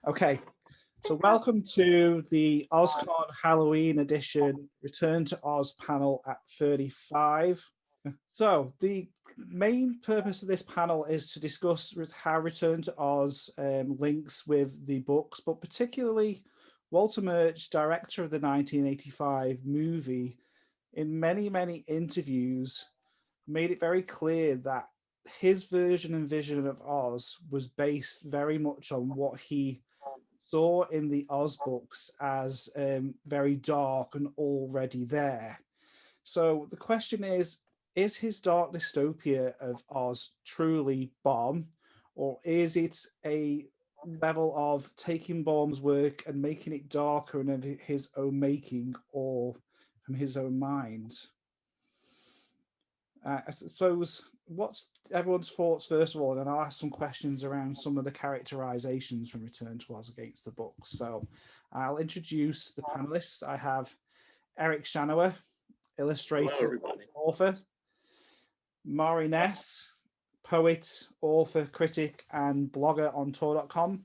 Okay, so welcome to the OzCon Halloween edition Return to Oz panel at 35. So the main purpose of this panel is to discuss how Return to Oz links with the books, but particularly Walter Murch, director of the 1985 movie, in many interviews made it very clear that his version and vision of Oz was based very much on what he saw in the Oz books as very dark and already there. So the question is his dark dystopia of Oz truly Baum, or is it a level of taking Baum's work and making it darker and of his own making or from his own mind? I suppose, what's everyone's thoughts first of all, and I'll ask some questions around some of the characterizations from Return to Oz against the books. So I'll introduce the panelists. I have Eric Shanower, illustrator, author, Maury Ness, poet, author, critic, and blogger on tour.com,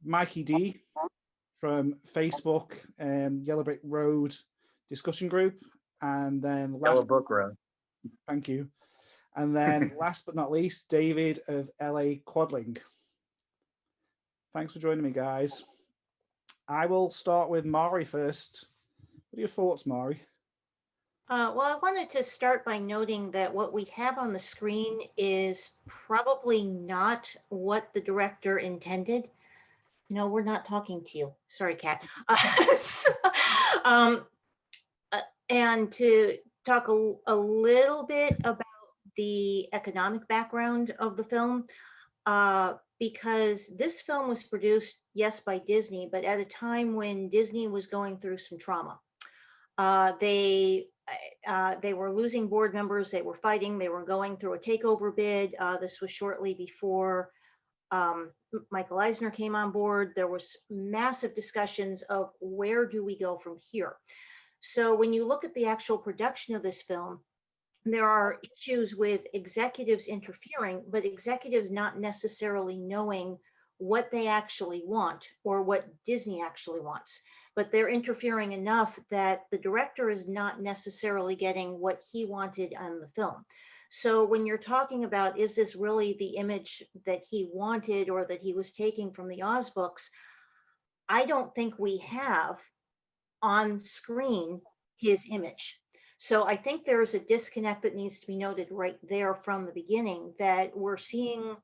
Mikey D from Facebook, Yellow Brick Road discussion group, and then Yellow Book Road. Thank you. And then last but not least, David of LA Quadling. Thanks for joining me, guys. I will start with Maury first. What are your thoughts, Maury? Well, I wanted to start by noting that what we have on the screen is probably not what the director intended. No, we're not talking to you. Sorry, Kat. And to talk a little bit about the economic background of the film, because this film was produced, yes, by Disney, but at a time when Disney was going through some trauma. They were losing board members, they were fighting, they were going through a takeover bid. This was shortly before Michael Eisner came on board. There was massive discussions of where do we go from here? So when you look at the actual production of this film, there are issues with executives interfering, but executives not necessarily knowing what they actually want or what Disney actually wants. But they're interfering enough that the director is not necessarily getting what he wanted on the film. So when you're talking about, is this really the image that he wanted or that he was taking from the Oz books? I don't think we have on screen his image. So I think there's a disconnect that needs to be noted right there from the beginning, that we're seeing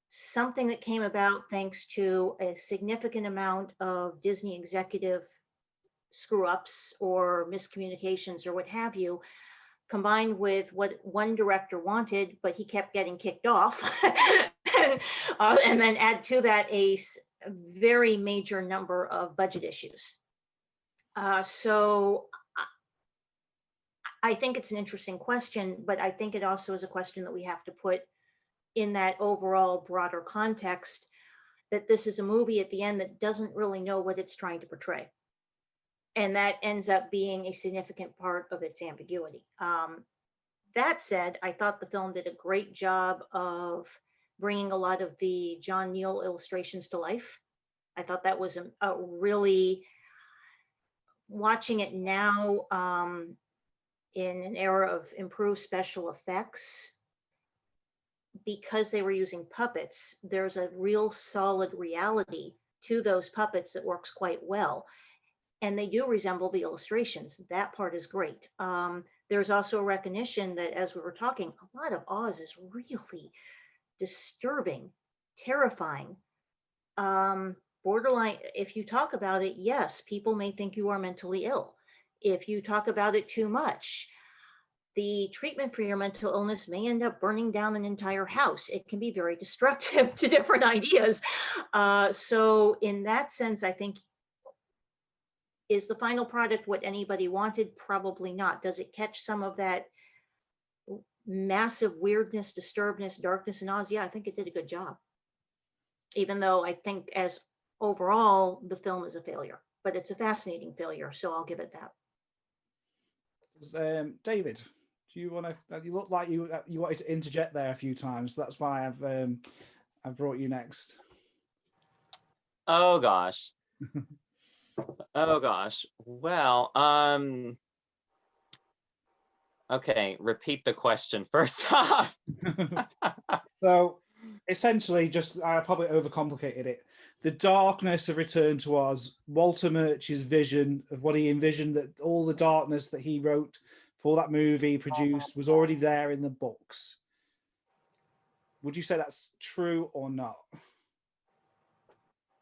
something that came about thanks to a significant amount of Disney executive screw ups or miscommunications or what have you, combined with what one director wanted, but he kept getting kicked off. And then add to that a very major number of budget issues. So I think it's an interesting question, but I think it also is a question that we have to put in that overall broader context, that this is a movie at the end that doesn't really know what it's trying to portray. And that ends up being a significant part of its ambiguity. That said, I thought the film did a great job of bringing a lot of the John Neal illustrations to life. I thought that was a really, watching it now, in an era of improved special effects, because they were using puppets, there's a real solid reality to those puppets that works quite well. And they do resemble the illustrations. That part is great. There's also a recognition that, as we were talking, a lot of Oz is really disturbing, terrifying, borderline. If you talk about it, yes, people may think you are mentally ill. If you talk about it too much, the treatment for your mental illness may end up burning down an entire house. It can be very destructive to different ideas. So in that sense, I think, is the final product what anybody wanted? Probably not. Does it catch some of that massive weirdness, disturbedness, darkness in Oz? Yeah, I think it did a good job. Even though I think as overall, the film is a failure, but it's a fascinating failure. So I'll give it that. David, do you want to? You look like you wanted to interject there a few times. That's why I've brought you next. Oh gosh. Oh gosh. Well, okay, repeat the question first off. So essentially, just I probably overcomplicated it. The darkness of Return to Oz, Walter Murch's vision of what he envisioned, that all the darkness that he wrote for that movie produced was already there in the books. Would you say that's true or not?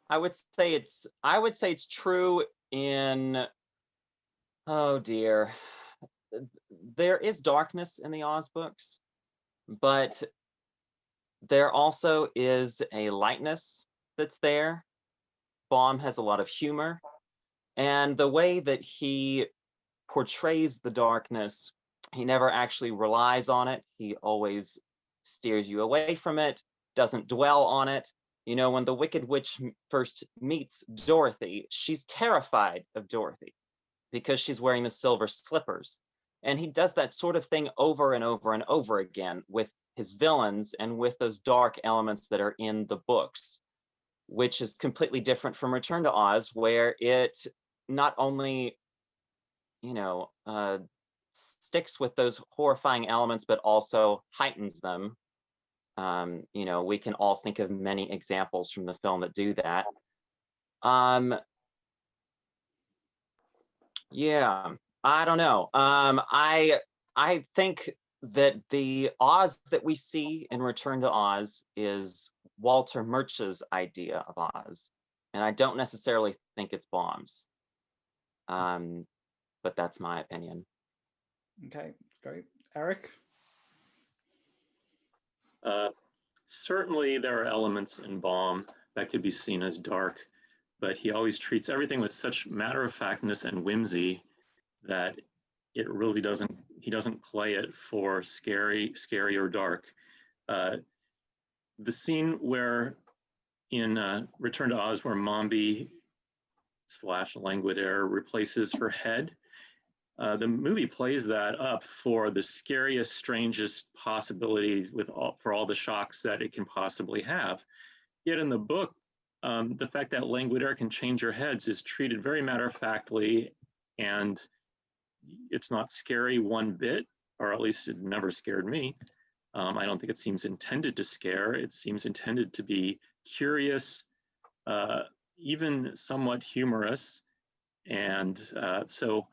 I would say it's true in, oh dear. There is darkness in the Oz books, but there also is a lightness that's there. Baum has a lot of humor, and the way that he portrays the darkness, he never actually relies on it. He always steers you away from it, doesn't dwell on it. You know, when the Wicked Witch first meets Dorothy, she's terrified of Dorothy because she's wearing the silver slippers. And he does that sort of thing over and over and over again with his villains and with those dark elements that are in the books, which is completely different from Return to Oz, where it not only, you know, sticks with those horrifying elements, but also heightens them. You know, we can all think of many examples from the film that do that. Yeah, I don't know. I think that the Oz that we see in Return to Oz is Walter Murch's idea of Oz, and I don't necessarily think it's Baum's. But that's my opinion. Okay, great. Eric? Certainly there are elements in Baum that could be seen as dark, but he always treats everything with such matter-of-factness and whimsy that it really doesn't, he doesn't play it for scary or dark. The scene where in Return to Oz where Mombi / Languidaire replaces her head, the movie plays that up for the scariest, strangest possibility for all the shocks that it can possibly have. Yet in the book, the fact that Languidaire can change her heads is treated very matter-of-factly, and it's not scary one bit, or at least it never scared me. I don't think it seems intended to scare. It seems intended to be curious, even somewhat humorous. And so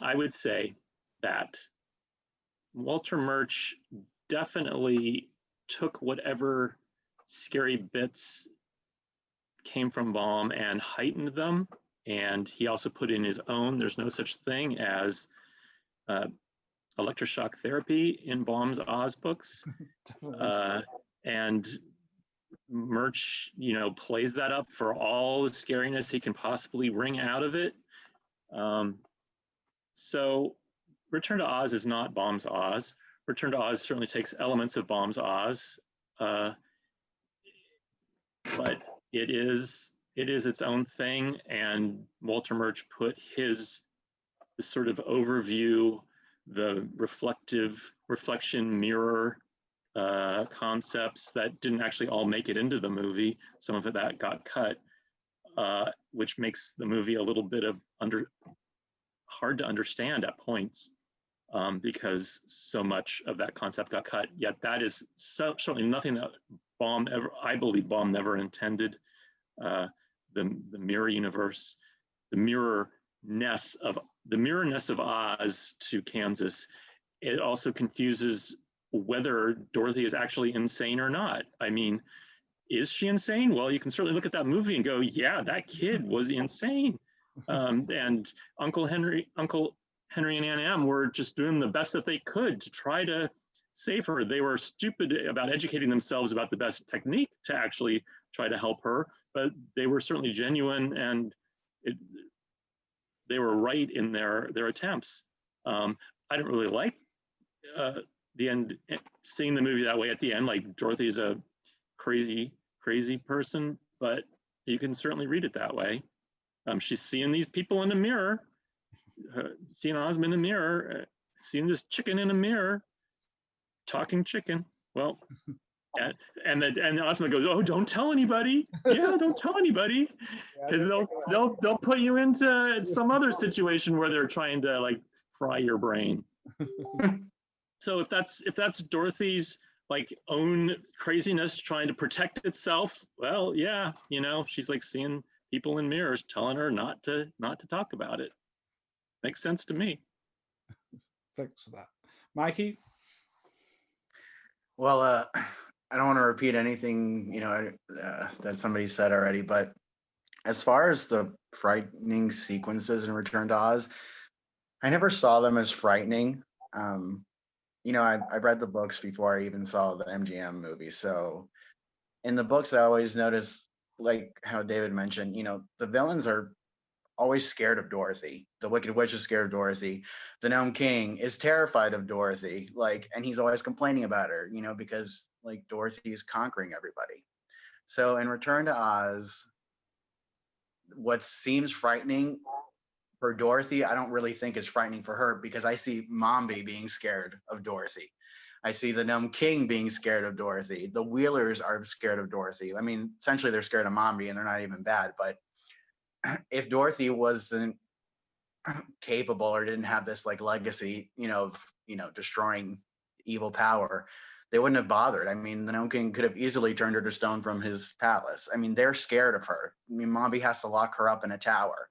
I would say that Walter Murch definitely took whatever scary bits came from Baum and heightened them. And he also put in his own. There's no such thing as electroshock therapy in Baum's Oz books. And Murch, you know, plays that up for all the scariness he can possibly wring out of it. So Return to Oz is not Baum's Oz. Return to Oz certainly takes elements of Baum's Oz, but it is its own thing. And Walter Murch put his sort of overview, the reflection mirror concepts that didn't actually all make it into the movie. Some of it that got cut, which makes the movie a little bit of hard to understand at points, because so much of that concept got cut. Yet that is certainly nothing that I believe Baum never intended. The mirror universe, the mirror-ness of Oz to Kansas, it also confuses whether Dorothy is actually insane or not. I mean, is she insane? Well, you can certainly look at that movie and go, yeah, that kid was insane. And Uncle Henry and Aunt Em were just doing the best that they could to try to save her. They were stupid about educating themselves about the best technique to actually try to help her, but they were certainly genuine, and they were right in their attempts. I didn't really like the end, seeing the movie that way at the end, like Dorothy's a crazy person, but you can certainly read it that way. She's seeing these people in a mirror, seeing Ozma in a mirror, seeing this chicken in a mirror, talking chicken. Well, And Ozma goes, "Oh, don't tell anybody. Yeah, don't tell anybody, because they'll put you into some other situation where they're trying to like fry your brain." So if that's Dorothy's like own craziness trying to protect itself, well, yeah, she's like seeing people in mirrors telling her not to talk about it. Makes sense to me. Thanks for that, Mikey. Well, I don't want to repeat anything that somebody said already, but as far as the frightening sequences in Return to Oz, I never saw them as frightening. I read the books before I even saw the MGM movie. So in the books, I always notice, like how David mentioned, the villains are always scared of Dorothy. The Wicked Witch is scared of Dorothy. The Gnome King is terrified of Dorothy, and he's always complaining about her, because like Dorothy is conquering everybody. So in Return to Oz, what seems frightening for Dorothy, I don't really think is frightening for her, because I see Mombi being scared of Dorothy. I see the Gnome King being scared of Dorothy. The Wheelers are scared of Dorothy. I mean, essentially they're scared of Mombi and they're not even bad. But if Dorothy wasn't capable or didn't have this like legacy, of destroying evil power, they wouldn't have bothered. I mean, the Gnome King could have easily turned her to stone from his palace. I mean, they're scared of her. I mean, Mombi has to lock her up in a tower,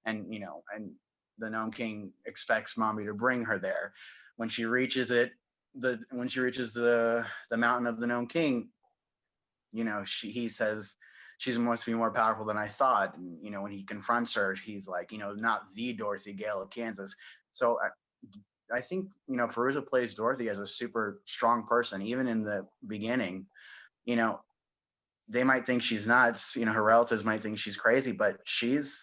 and and the Gnome King expects Mombi to bring her there. When she reaches the mountain of the Gnome King, he says she must be more powerful than I thought. And when he confronts her, he's like, not the Dorothy Gale of Kansas. So I think Fairuza plays Dorothy as a super strong person, even in the beginning. They might think she's nuts. Her relatives might think she's crazy, but she's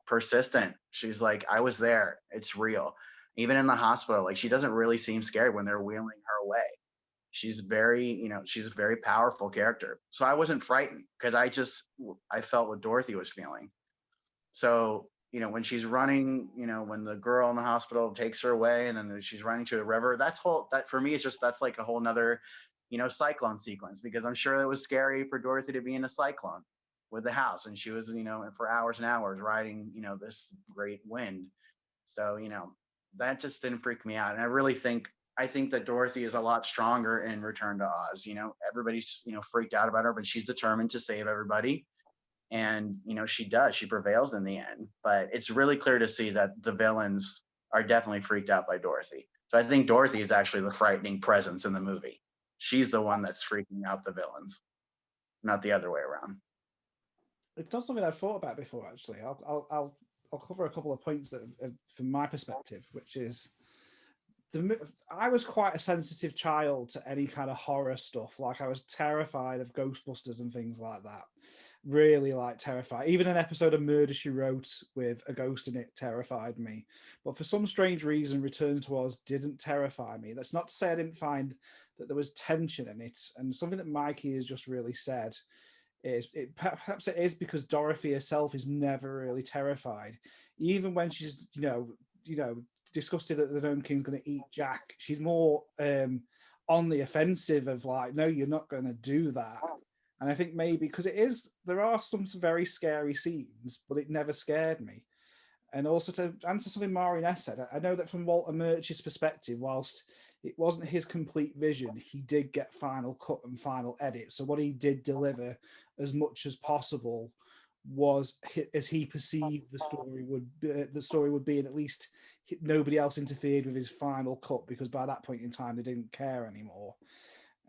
persistent. She's like, I was there. It's real. Even in the hospital, like she doesn't really seem scared when they're wheeling her away. She's she's a very powerful character. So I wasn't frightened, because I felt what Dorothy was feeling. So, when she's running, when the girl in the hospital takes her away and then she's running to the river, that for me, that's like a whole nother, cyclone sequence, because I'm sure it was scary for Dorothy to be in a cyclone with the house. And she was, for hours and hours riding, this great wind. So, that just didn't freak me out. And I think that Dorothy is a lot stronger in Return to Oz. Everybody's, freaked out about her, but she's determined to save everybody. And, she prevails in the end. But it's really clear to see that the villains are definitely freaked out by Dorothy. So I think Dorothy is actually the frightening presence in the movie. She's the one that's freaking out the villains, not the other way around. It's not something I've thought about before, actually. I'll cover a couple of points that, from my perspective, which is I was quite a sensitive child to any kind of horror stuff. Like I was terrified of Ghostbusters and things like that. Really terrified. Even an episode of Murder, She Wrote with a ghost in it terrified me. But for some strange reason, Return to Oz didn't terrify me. That's not to say I didn't find that there was tension in it. And something that Mikey has just really said is perhaps it is because Dorothy herself is never really terrified. Even when she's, disgusted that the Gnome King's going to eat Jack, she's more on the offensive of like, no, you're not going to do that. And I think maybe because there are some very scary scenes, but it never scared me. And also to answer something Maureen said, I know that from Walter Murch's perspective, whilst it wasn't his complete vision, he did get final cut and final edit. So what he did deliver as much as possible was as he perceived the story would be, and at least nobody else interfered with his final cut, because by that point in time they didn't care anymore.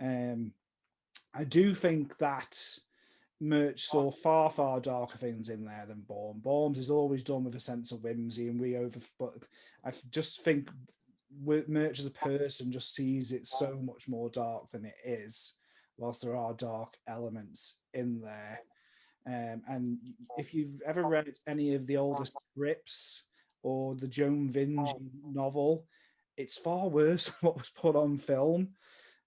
I do think that Murch saw far darker things in there than Baum. Baum's is always done with a sense of whimsy, and but I just think Murch as a person just sees it so much more dark than it is, whilst there are dark elements in there. And if you've ever read any of the older scripts or the Joan Vinge novel, it's far worse than what was put on film.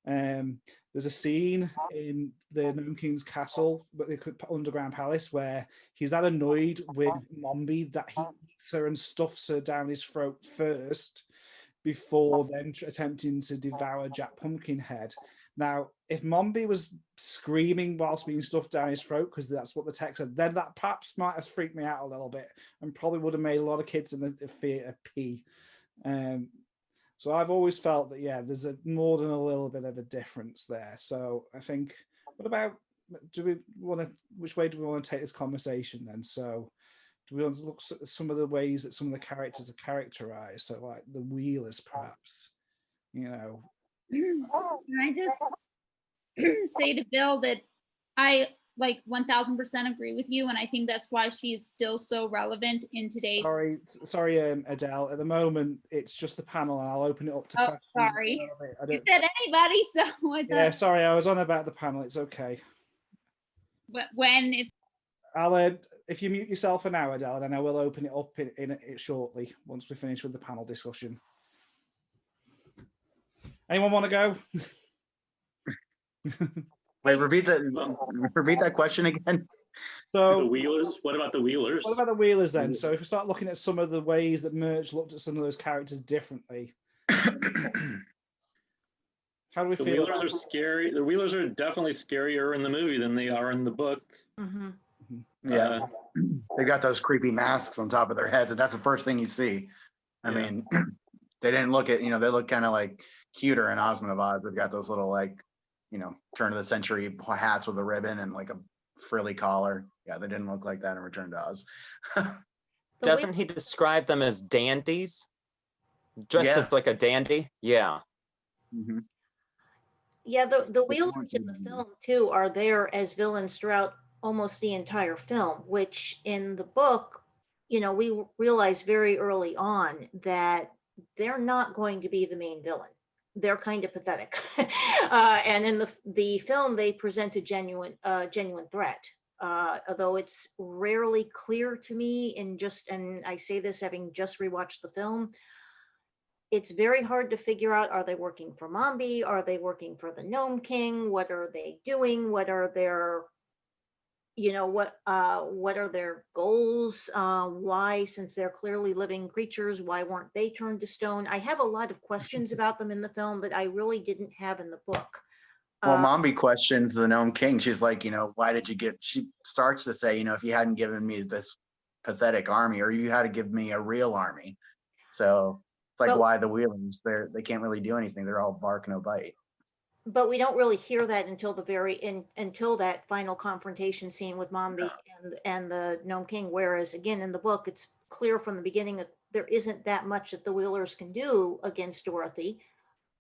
There's a scene in the Gnome King's castle, but the underground palace, where he's that annoyed with Mombi that he eats her and stuffs her down his throat first, before then attempting to devour Jack Pumpkinhead. Now, if Mombi was screaming whilst being stuffed down his throat, because that's what the text said, then that perhaps might have freaked me out a little bit and probably would have made a lot of kids in the theatre pee. So I've always felt that, yeah, there's more than a little bit of a difference there. So I think, what about, which way do we want to take this conversation then? So do we want to look at some of the ways that some of the characters are characterized? So like the Wheelers, perhaps, Can I just say to Bill that I like 1000% agree with you, and I think that's why she is still so relevant in today's. Sorry, Adele. At the moment, it's just the panel, and I'll open it up to questions. Sorry. I You said anybody, so I thought. Yeah, sorry, I was on about the panel. It's okay. But when it's. I'll if you mute yourself for now, Adele, then I will open it up in it shortly once we finish with the panel discussion. Anyone want to go? Wait, repeat that question again. So the Wheelers. What about the Wheelers? What about the Wheelers then? So if we start looking at some of the ways that Murch looked at some of those characters differently, how do we The feel? Wheelers are scary. The Wheelers are definitely scarier in the movie than they are in the book. Mhm. Yeah, they got those creepy masks on top of their heads, and that's the first thing you see. I mean, they didn't look at, they look kind of like cuter in Ozma of Oz. They've got those little like, turn of the century hats with a ribbon and like a frilly collar. Yeah, they didn't look like that in Return to Oz. Doesn't he describe them as dandies? Dressed as like a dandy? Yeah. Mm-hmm. Yeah, the Wheelers in the film too are there as villains throughout almost the entire film, which in the book, we realize very early on that they're not going to be the main villain. They're kind of pathetic. And in the film, they present a genuine threat. Although it's rarely clear to me and I say this having just rewatched the film, it's very hard to figure out, are they working for Mombi? Are they working for the Gnome King? What are they doing? What are their, what are their goals? Why, since they're clearly living creatures, why weren't they turned to stone? I have a lot of questions about them in the film, but I really didn't have in the book. Well, Mombi questions the Gnome King. She's like, why did you she starts to say, if you hadn't given me this pathetic army, or you had to give me a real army. So it's like, why the Wheelers? They can't really do anything. They're all bark, no bite. But we don't really hear that until until that final confrontation scene with Mombi and the Gnome King. Whereas again, in the book, it's clear from the beginning that there isn't that much that the Wheelers can do against Dorothy.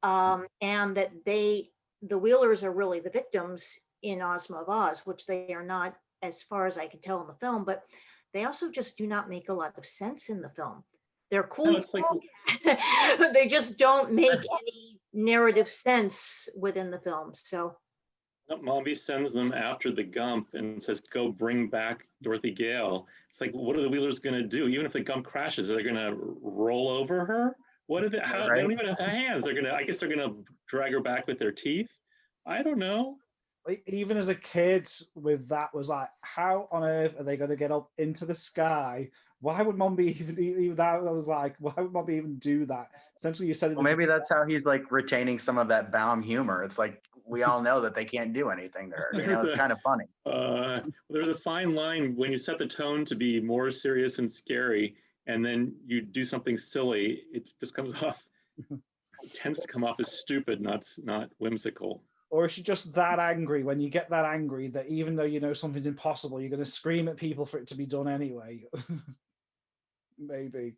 And that the Wheelers are really the victims in Ozma of Oz, which they are not, as far as I can tell in the film, but they also just do not make a lot of sense in the film. They're cool, but they just don't make any narrative sense within the film. So Mombi sends them after the Gump and says, go bring back Dorothy Gale. It's like, what are the Wheelers going to do? Even if the Gump crashes, are they going to roll over her? What are they? They don't even have hands. I guess they're gonna drag her back with their teeth. I don't know. Even as a kid, with that was like, how on earth are they going to get up into the sky? Why would Mombi even that? I was like, why would Mombi even do that? Essentially, you said. Well, maybe that's how he's like retaining some of that Baum humor. It's like we all know that they can't do anything there. It's kind of funny. There's a fine line when you set the tone to be more serious and scary, and then you do something silly. It just comes off. It tends to come off as stupid, not whimsical. Or is she just that angry? When you get that angry, that even though something's impossible, you're going to scream at people for it to be done anyway. Maybe.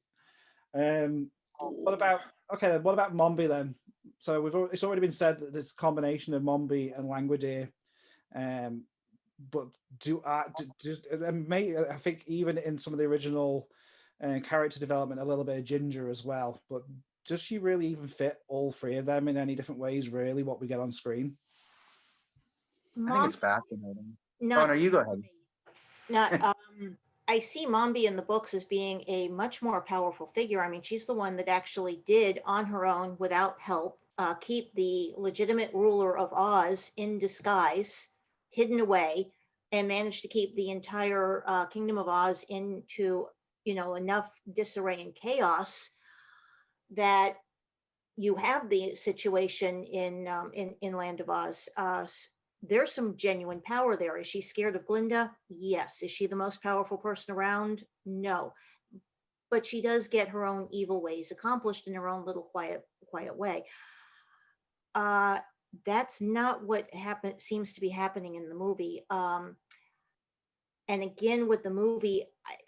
What about Mombi then? So it's already been said that it's a combination of Mombi and Langwidere. But I think even in some of the original character development, a little bit of Ginger as well. But does she really even fit all three of them in any different ways, really, what we get on screen? I think it's fascinating. No, you go ahead. I see Mombi in the books as being a much more powerful figure. I mean, she's the one that actually did, on her own, without help, keep the legitimate ruler of Oz in disguise, hidden away, and managed to keep the entire Kingdom of Oz into, enough disarray and chaos that you have the situation in Land of Oz. There's some genuine power there. Is she scared of Glinda? Yes. Is she the most powerful person around? No. But she does get her own evil ways accomplished in her own little quiet way. That's not what seems to be happening in the movie. And again, with the movie,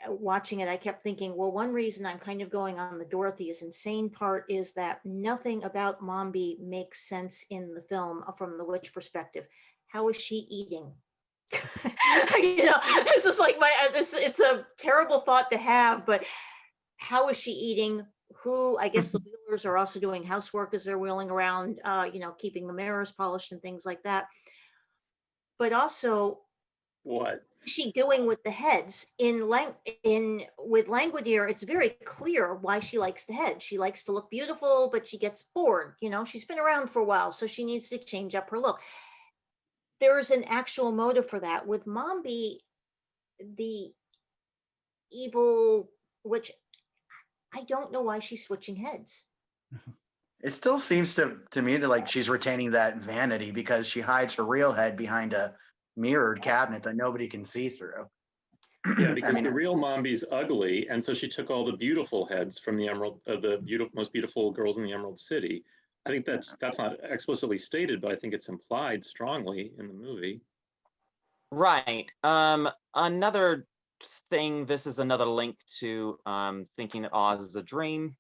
watching it, I kept thinking, well, one reason I'm kind of going on the Dorothy is insane part is that nothing about Mombi makes sense in the film from the witch perspective. How is she eating? It's just like it's a terrible thought to have, but how is she eating? Who, I guess the wheelers are also doing housework as they're wheeling around, keeping the mirrors polished and things like that. But also, What is she doing with the heads? With Langwidere, it's very clear why she likes the head. She likes to look beautiful, but she gets bored. She's been around for a while, so she needs to change up her look. There's an actual motive for that. With Mombi, the evil, which I don't know why she's switching heads. It still seems to me that like she's retaining that vanity because she hides her real head behind a mirrored cabinet that nobody can see through. Yeah, because the real Mombi's ugly, and so she took all the beautiful heads from the most beautiful girls in the Emerald City. I think that's not explicitly stated, but I think it's implied strongly in the movie. Right. Another thing, this is another link to thinking that Oz is a dream.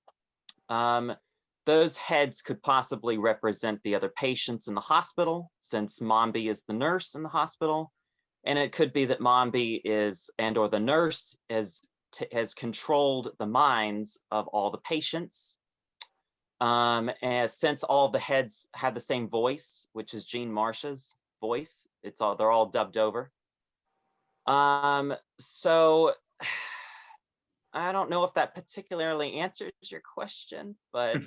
Those heads could possibly represent the other patients in the hospital, since Mombi is the nurse in the hospital. And it could be that Mombi or the nurse has controlled the minds of all the patients. And since all the heads have the same voice, which is Jean Marsh's voice, they're all dubbed over. So I don't know if that particularly answers your question, but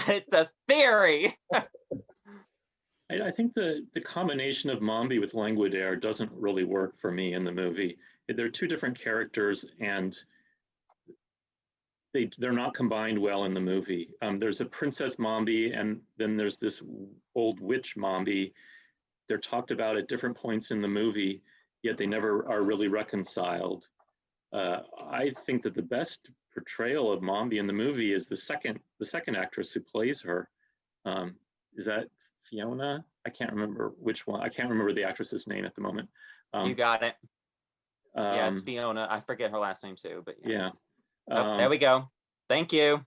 it's a theory. I think the combination of Mombi with Langwidere doesn't really work for me in the movie. They're two different characters, and they're not combined well in the movie. There's a Princess Mombi, and then there's this old witch Mombi. They're talked about at different points in the movie, yet they never are really reconciled. I think that the best portrayal of Mombi in the movie is the second actress who plays her. Is that Fiona? I can't remember which one. I can't remember the actress's name at the moment. You got it. Yeah, it's Fiona. I forget her last name too, but yeah. There we go. Thank you.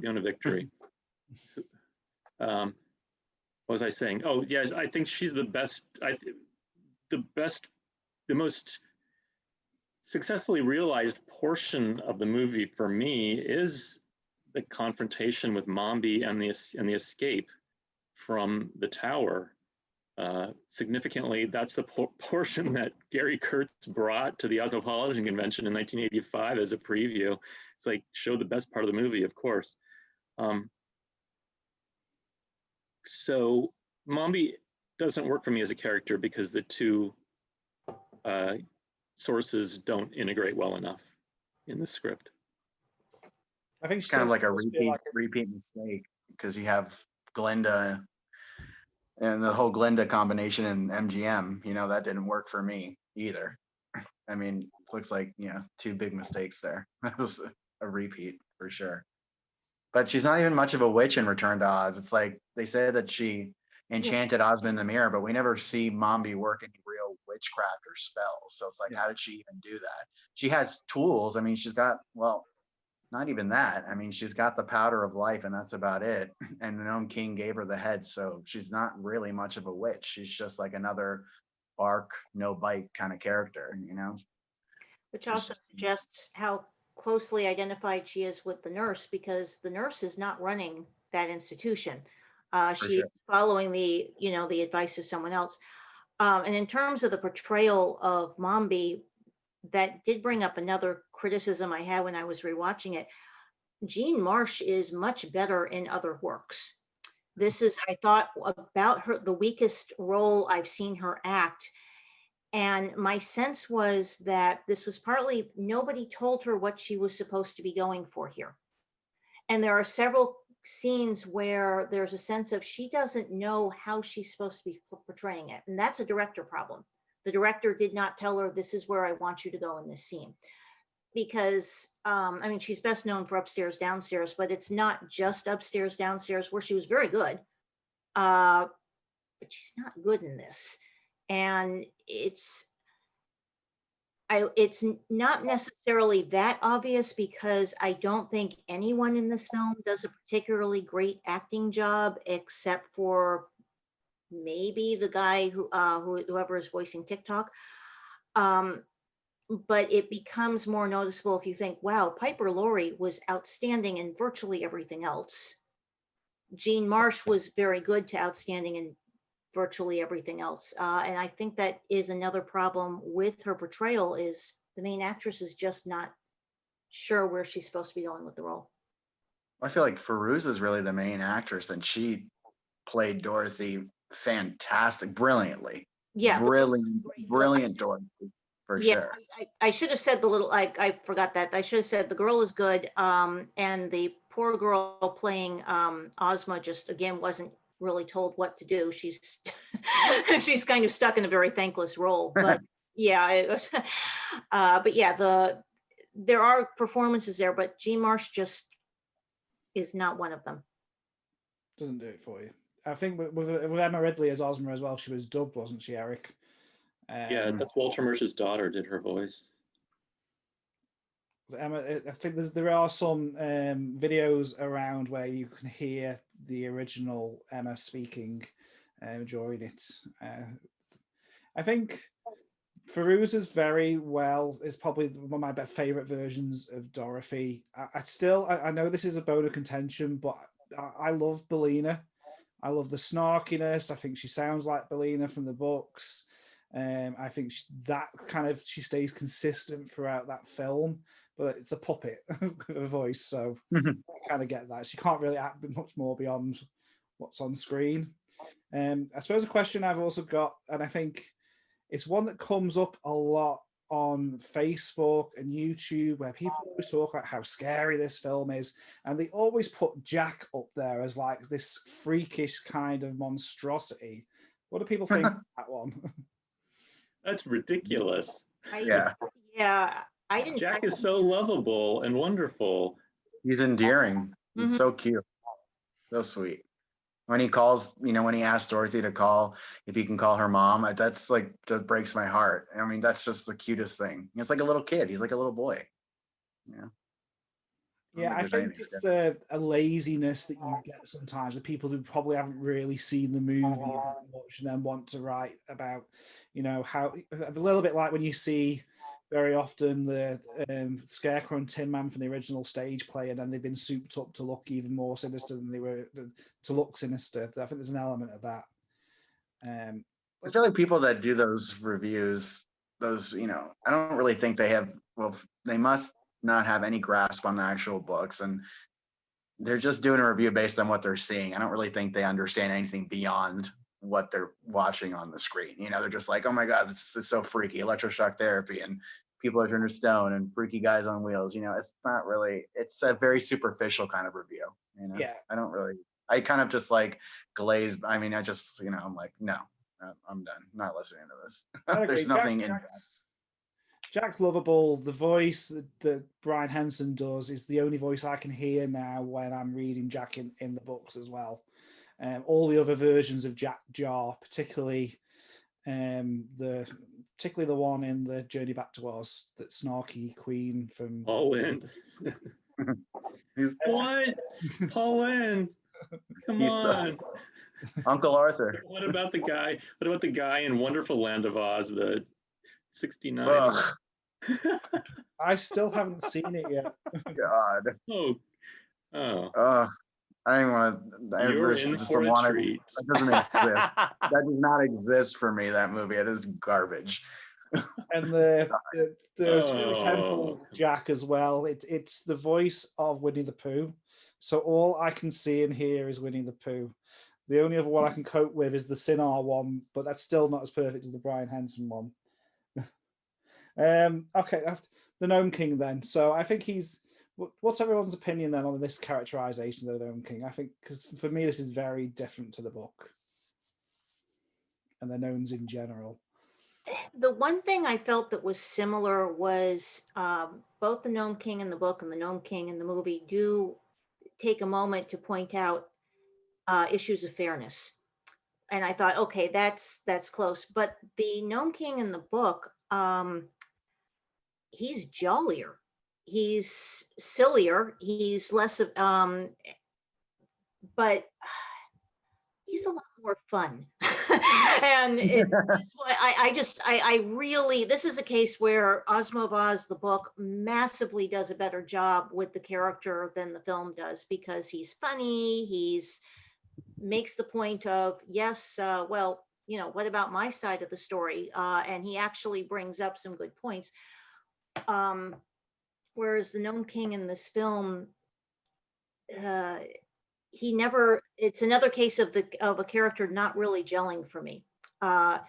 Fiona Victory. What was I saying? Oh, yeah, I think she's the best. The most successfully realized portion of the movie for me is the confrontation with Mombi and the escape from the tower. Significantly, that's the portion that Gary Kurtz brought to the Cosmopolitan Convention in 1985 as a preview. It's like, show the best part of the movie, of course. So Mombi doesn't work for me as a character because the two sources don't integrate well enough in the script. I think It's kind of like a repeat mistake because you have Glinda and the whole Glinda combination in MGM, that didn't work for me either. I mean, it looks like, two big mistakes there. That was a repeat for sure. But she's not even much of a witch in Return to Oz. It's like they say that she enchanted Ozma in the mirror, but we never see Mombi work any real witchcraft or spells. So it's like, how did she even do that? She has tools. I mean, she's got, not even that. I mean, she's got the powder of life, and that's about it. And the Gnome King gave her the head, so she's not really much of a witch. She's just like another bark, no bite kind of character, Which also suggests how closely identified she is with the nurse, because the nurse is not running that institution. She's following the advice of someone else. And in terms of the portrayal of Mombi, that did bring up another criticism I had when I was rewatching it. Jean Marsh is much better in other works. This is, I thought, about her, the weakest role I've seen her act. And my sense was that this was partly nobody told her what she was supposed to be going for here. And there are several scenes where there's a sense of she doesn't know how she's supposed to be portraying it. And that's a director problem. The director did not tell her, this is where I want you to go in this scene. Because, I mean, she's best known for Upstairs, Downstairs, but it's not just Upstairs, Downstairs, where she was very good. But she's not good in this. And it's not necessarily that obvious, because I don't think anyone in this film does a particularly great acting job, except for maybe the guy whoever is voicing TikTok. But it becomes more noticeable if you think, wow, Piper Laurie was outstanding in virtually everything else. Jean Marsh was very good to outstanding in virtually everything else. And I think that is another problem with her portrayal, is the main actress is just not sure where she's supposed to be going with the role. I feel like Fairouz is really the main actress, and she played Dorothy fantastic, brilliantly. Yeah. Brilliant Dorothy, for sure. I should have said I forgot that. I should have said the girl is good. And the poor girl playing Ozma just, again, wasn't really told what to do. She's she's kind of stuck in a very thankless role. But yeah, but yeah, there are performances there, but Jean Marsh just is not one of them. Doesn't do it for you. I think with Emma Ridley as Ozma as well, she was dubbed, wasn't she, Eric? Yeah, that's Walter Murch's daughter did her voice. Emma, I think there are some videos around where you can hear the original Emma speaking during it. I think Fairouz is probably one of my favorite versions of Dorothy. I know this is a bone of contention, but I love Bellina. I love the snarkiness. I think she sounds like Bellina from the books. I think she stays consistent throughout that film, but it's a puppet of a voice, so I kind of get that. She can't really act much more beyond what's on screen. I suppose a question I've also got, and I think it's one that comes up a lot on Facebook and YouTube, where people always talk about how scary this film is, and they always put Jack up there as like this freakish kind of monstrosity. What do people think of that one? That's ridiculous. Yeah. I didn't. Jack is so lovable and wonderful. He's endearing. He's so cute. So sweet. When he calls, when he asks Dorothy to call, if he can call her mom, that's like, just breaks my heart. I mean, that's just the cutest thing. It's like a little kid. He's like a little boy. Yeah, I think it's a laziness that you get sometimes with people who probably haven't really seen the movie much and then want to write about, how a little bit like when you see very often the Scarecrow and Tin Man from the original stage play, and then they've been souped up to look even more sinister than they were to look sinister. I think there's an element of that. I feel like people that do those reviews, I don't really think they have. Well, they must not have any grasp on the actual books, and they're just doing a review based on what they're seeing. I don't really think they understand anything beyond what they're watching on the screen. They're just like, oh my God, this is so freaky, electroshock therapy and people are turned to stone and freaky guys on wheels. It's not really, it's a very superficial kind of review. Yeah. I kind of just like glaze. I mean, I'm like, no, I'm done. I'm not listening to this. There's nothing in Jack's lovable. The voice that Brian Henson does is the only voice I can hear now when I'm reading Jack in the books as well. All the other versions of Jack Jar, particularly the one in the Journey Back to Oz, that snarky queen from Paul Lynde. What? Paul Lynde. Come on. Uncle Arthur. What about the guy in Wonderful Land of Oz, the 69? I still haven't seen it yet. God. Oh. I don't want to. You're in for a treat. That doesn't exist. That does not exist for me. That movie. It is garbage. And the Shirley Temple Jack as well. It's the voice of Winnie the Pooh. So all I can see and hear is Winnie the Pooh. The only other one I can cope with is the Sinar one, but that's still not as perfect as the Brian Henson one. Okay, the Gnome King then. So I think he's What's everyone's opinion then on this characterization of the Gnome King? I think, because for me, this is very different to the book and the gnomes in general. The one thing I felt that was similar was both the Gnome King in the book and the Gnome King in the movie do take a moment to point out issues of fairness. And I thought, okay, that's close. But the Gnome King in the book, he's jollier, he's sillier, he's less of but he's a lot more fun. And I really, this is a case where Ozma of Oz, the book, massively does a better job with the character than the film does, because he's funny, he's makes the point of, yes, well, you know, what about my side of the story? And he actually brings up some good points. Whereas the Gnome King in this film, he never, it's another case of a character not really gelling for me. Yeah.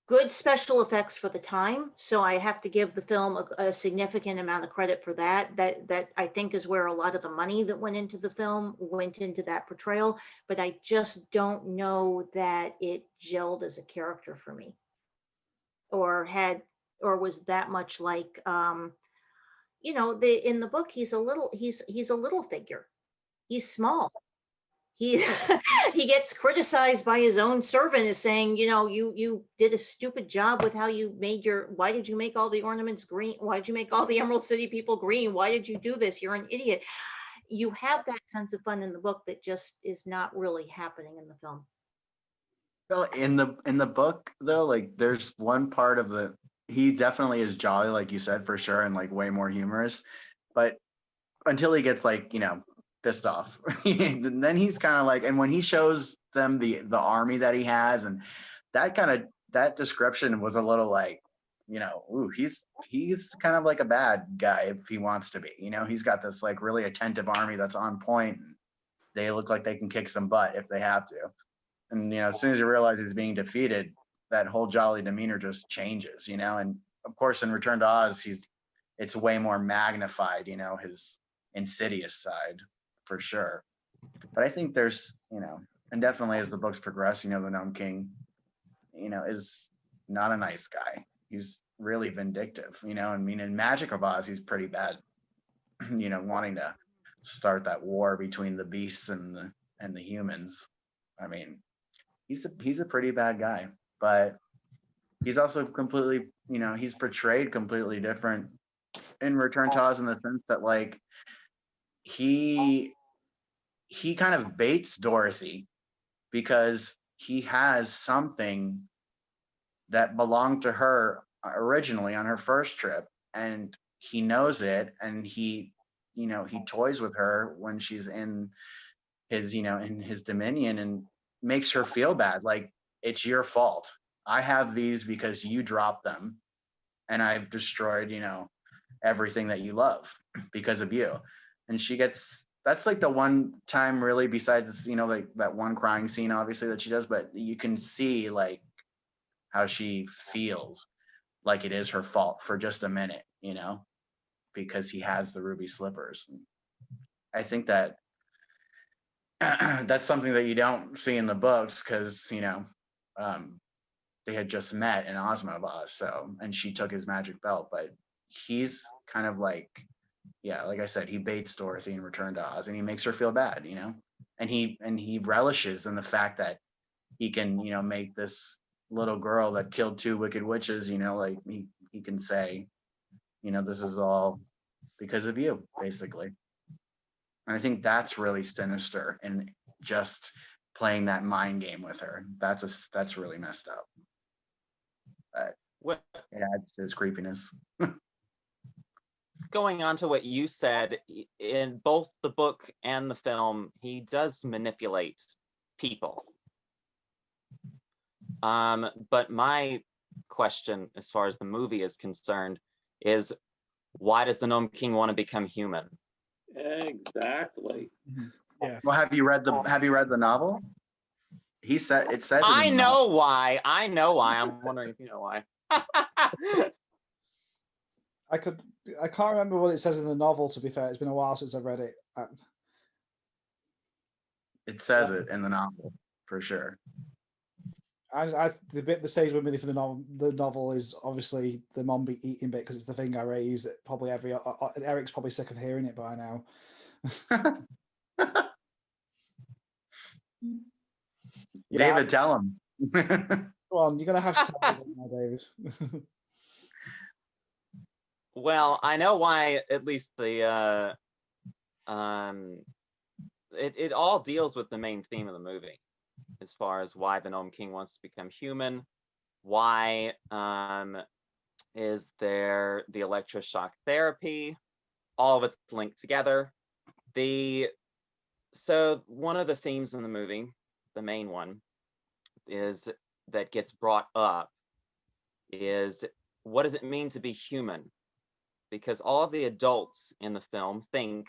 Good special effects for the time, so I have to give the film a significant amount of credit for that. That I think is where a lot of the money that went into the film went into that portrayal, but I just don't know that it gelled as a character for me, or was that much like, you know, in the book he's a little figure, he's small. He he gets criticized by his own servant as saying, you know, you did a stupid job with how you made why did you make all the ornaments green? Why did you make all the Emerald City people green? Why did you do this? You're an idiot. You have that sense of fun in the book that just is not really happening in the film. Well, in the book though, like there's one part of he definitely is jolly, like you said, for sure, and like way more humorous. But until he gets like, you know, pissed off, and then he's kind of like, and when he shows them the army that he has, and that description was a little like, you know, ooh, he's kind of like a bad guy if he wants to be. You know, he's got this like really attentive army that's on point, and they look like they can kick some butt if they have to. And you know, as soon as he realizes he's being defeated, that whole jolly demeanor just changes. You know, and of course in Return to Oz, it's way more magnified. You know, his insidious side, for sure. But I think there's, you know, and definitely as the books progress, you know, the Gnome King, you know, is not a nice guy. He's really vindictive, you know. I mean, in Magic of Oz, he's pretty bad, you know, wanting to start that war between the beasts and the humans. I mean, he's a pretty bad guy, but he's also completely, you know, he's portrayed completely different in Return to Oz in the sense that like he kind of baits Dorothy because he has something that belonged to her originally on her first trip, and he knows it, and he, you know, he toys with her when she's in his, you know, in his dominion, and makes her feel bad, like it's your fault. I have these because you dropped them, and I've destroyed, you know, everything that you love because of you. And she gets, that's like the one time really, besides, you know, like that one crying scene obviously that she does, but you can see like how she feels like it is her fault for just a minute, you know, because he has the ruby slippers. And I think that that's something that you don't see in the books because, you know, they had just met in Ozma of Oz, so, and she took his magic belt, but he's kind of like, yeah, like I said, he baits Dorothy in Return to Oz, and he makes her feel bad, you know, and he relishes in the fact that he can, you know, make this little girl that killed 2 wicked witches, you know, like he can say, you know, this is all because of you, basically. And I think that's really sinister, and just playing that mind game with her, that's really messed up. But What, it adds to his creepiness. going on to what you said, in both the book and the film, he does manipulate people. But my question, as far as the movie is concerned, is why does the Gnome King want to become human? Exactly. Yeah. Well, have you read the novel? It says it I in the know novel. why. I know why. I'm wondering if you know why. I can't remember what it says in the novel, to be fair. It's been a while since I've read it. It says it in the novel for sure. The bit that stays with me for the novel is obviously the mom be eating bit, because it's the thing I raised. That probably Eric's probably sick of hearing it by now. David, tell him. Go on, you're gonna have to tell me now, David. Well, I know why. At least the it all deals with the main theme of the movie, as far as why the Gnome King wants to become human. Why is there the electroshock therapy? All of it's linked together. So one of the themes in the movie, the main one, is that gets brought up is, what does it mean to be human? Because all of the adults in the film think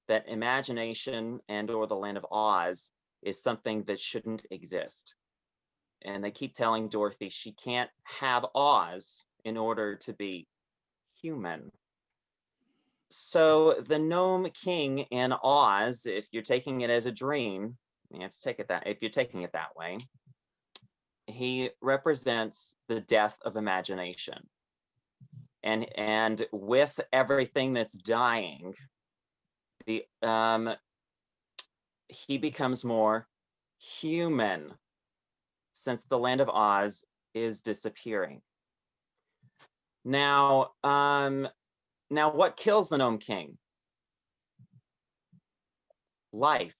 that imagination and or the land of Oz is something that shouldn't exist. And they keep telling Dorothy she can't have Oz in order to be human. So the Gnome King in Oz, if you're taking it as a dream, you have to take it that, if you're taking it that way, he represents the death of imagination. And with everything that's dying, he becomes more human, since the land of Oz is disappearing. Now what kills the Gnome King? Life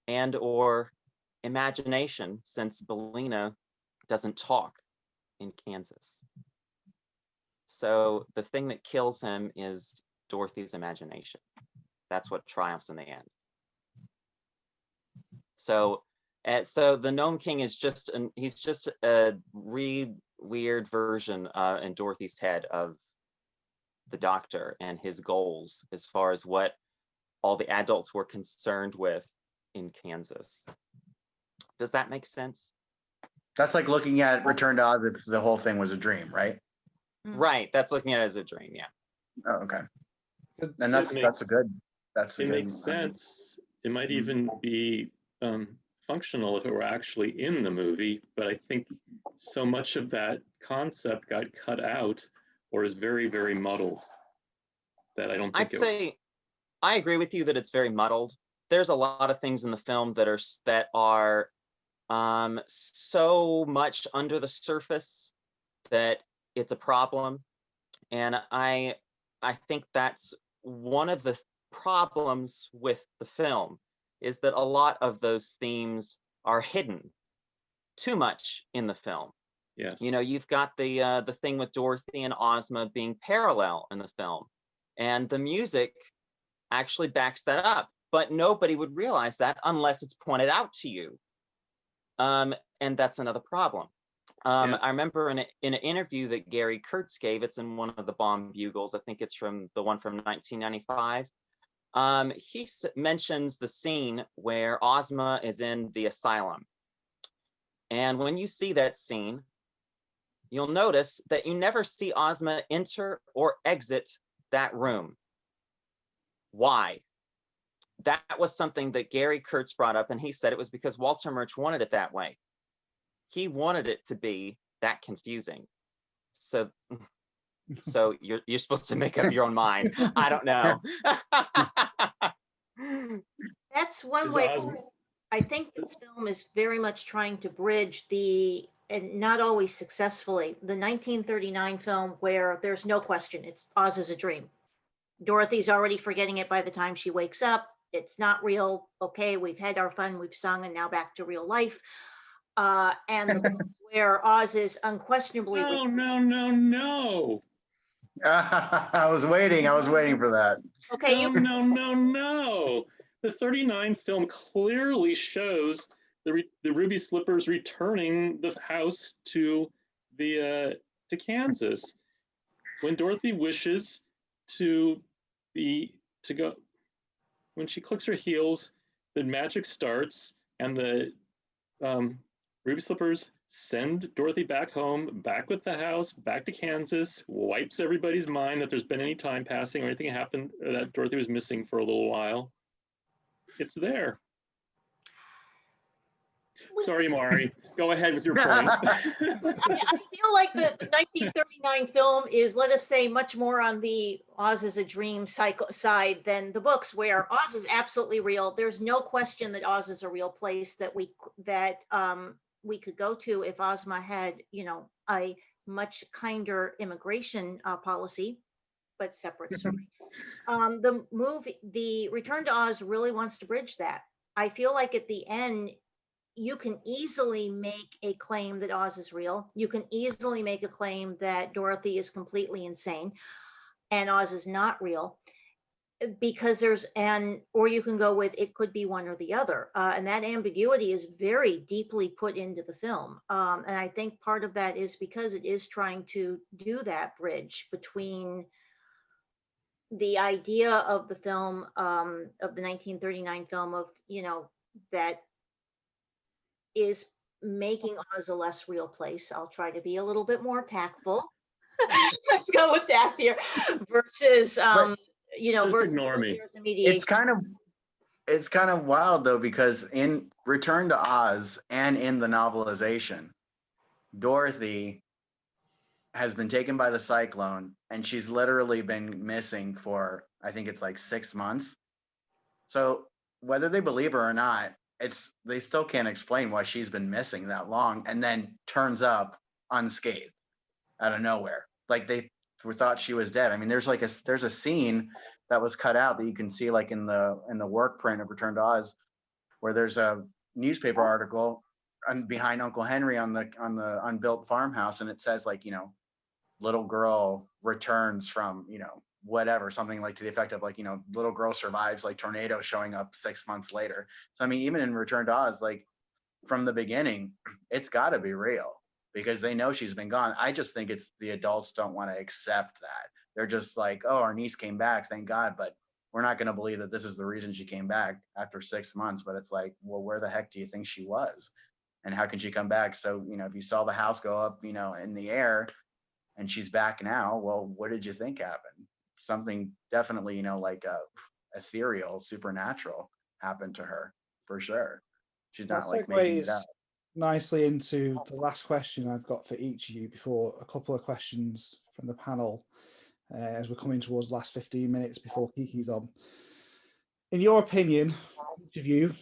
and or imagination, since Bellina doesn't talk in Kansas. So the thing that kills him is Dorothy's imagination. That's what triumphs in the end. So the Gnome King is he's just a weird version in Dorothy's head of the Doctor and his goals, as far as what all the adults were concerned with in Kansas. Does that make sense? That's like looking at Return to Oz if the whole thing was a dream, right? Right. That's looking at it as a dream. Yeah. Oh, okay. And So it makes sense. It might even be functional if it were actually in the movie, but I think so much of that concept got cut out or is very, very muddled that I don't think I'd say I agree with you that it's very muddled. There's a lot of things in the film that are so much under the surface that it's a problem. And I think that's one of the problems with the film, is that a lot of those themes are hidden too much in the film. Yes. You know, you've got the thing with Dorothy and Ozma being parallel in the film, and the music actually backs that up, but nobody would realize that unless it's pointed out to you. And that's another problem. Yes. I remember in an interview that Gary Kurtz gave, it's in one of the Baum Bugles, I think it's from the one from 1995. He mentions the scene where Ozma is in the asylum. And when you see that scene, you'll notice that you never see Ozma enter or exit that room. Why? That was something that Gary Kurtz brought up, and he said it was because Walter Murch wanted it that way. He wanted it to be that confusing. So you're supposed to make up your own mind. I don't know. That's one way. I think this film is very much trying to bridge and not always successfully, the 1939 film where there's no question, it's Oz is a dream. Dorothy's already forgetting it by the time she wakes up. It's not real. Okay, we've had our fun, we've sung, and now back to real life. And the books where Oz is unquestionably. No. I was waiting for that. Okay. No. The 39 film clearly shows the Ruby Slippers returning the house to Kansas when Dorothy wishes to go. When she clicks her heels, the magic starts, and the Ruby Slippers send Dorothy back home, back with the house, back to Kansas, wipes everybody's mind that there's been any time passing or anything happened, or that Dorothy was missing for a little while. It's there. Sorry, Mari. Go ahead with your point. I feel like the 1939 film is, let us say, much more on the Oz is a dream side than the books, where Oz is absolutely real. There's no question that Oz is a real place that we could go to if Ozma had, a much kinder immigration policy, but separate story. The Return to Oz really wants to bridge that. I feel like at the end, you can easily make a claim that Oz is real. You can easily make a claim that Dorothy is completely insane and Oz is not real, because or you can go with it could be one or the other. And that ambiguity is very deeply put into the film. And I think part of that is because it is trying to do that bridge between the idea of the film, of the 1939 film, of, that is making Oz a less real place. I'll try to be a little bit more tactful. Let's go with that here. Versus, just ignore me. It's kind of wild though, because in Return to Oz and in the novelization, Dorothy has been taken by the cyclone and she's literally been missing for, I think it's like 6 months. So whether they believe her or not, they still can't explain why she's been missing that long and then turns up unscathed out of nowhere. Like they thought she was dead. I mean, there's a scene that was cut out that you can see like in the work print of Return to Oz, where there's a newspaper article behind Uncle Henry on the unbuilt farmhouse, and it says like, little girl returns from, whatever, something like to the effect of like, little girl survives like tornado showing up 6 months later. So I mean, even in Return to Oz, like from the beginning, it's got to be real because they know she's been gone. I just think it's the adults don't want to accept that. They're just like, oh, our niece came back, thank God, but we're not going to believe that this is the reason she came back after 6 months. But it's like, well, where the heck do you think she was, and how can she come back? So if you saw the house go up in the air and she's back now, well, what did you think happened? Something definitely, like ethereal, supernatural happened to her for sure. She's not like making it up. Nicely into the last question I've got for each of you before a couple of questions from the panel, as we're coming towards the last 15 minutes before Kiki's on. In your opinion, each of you,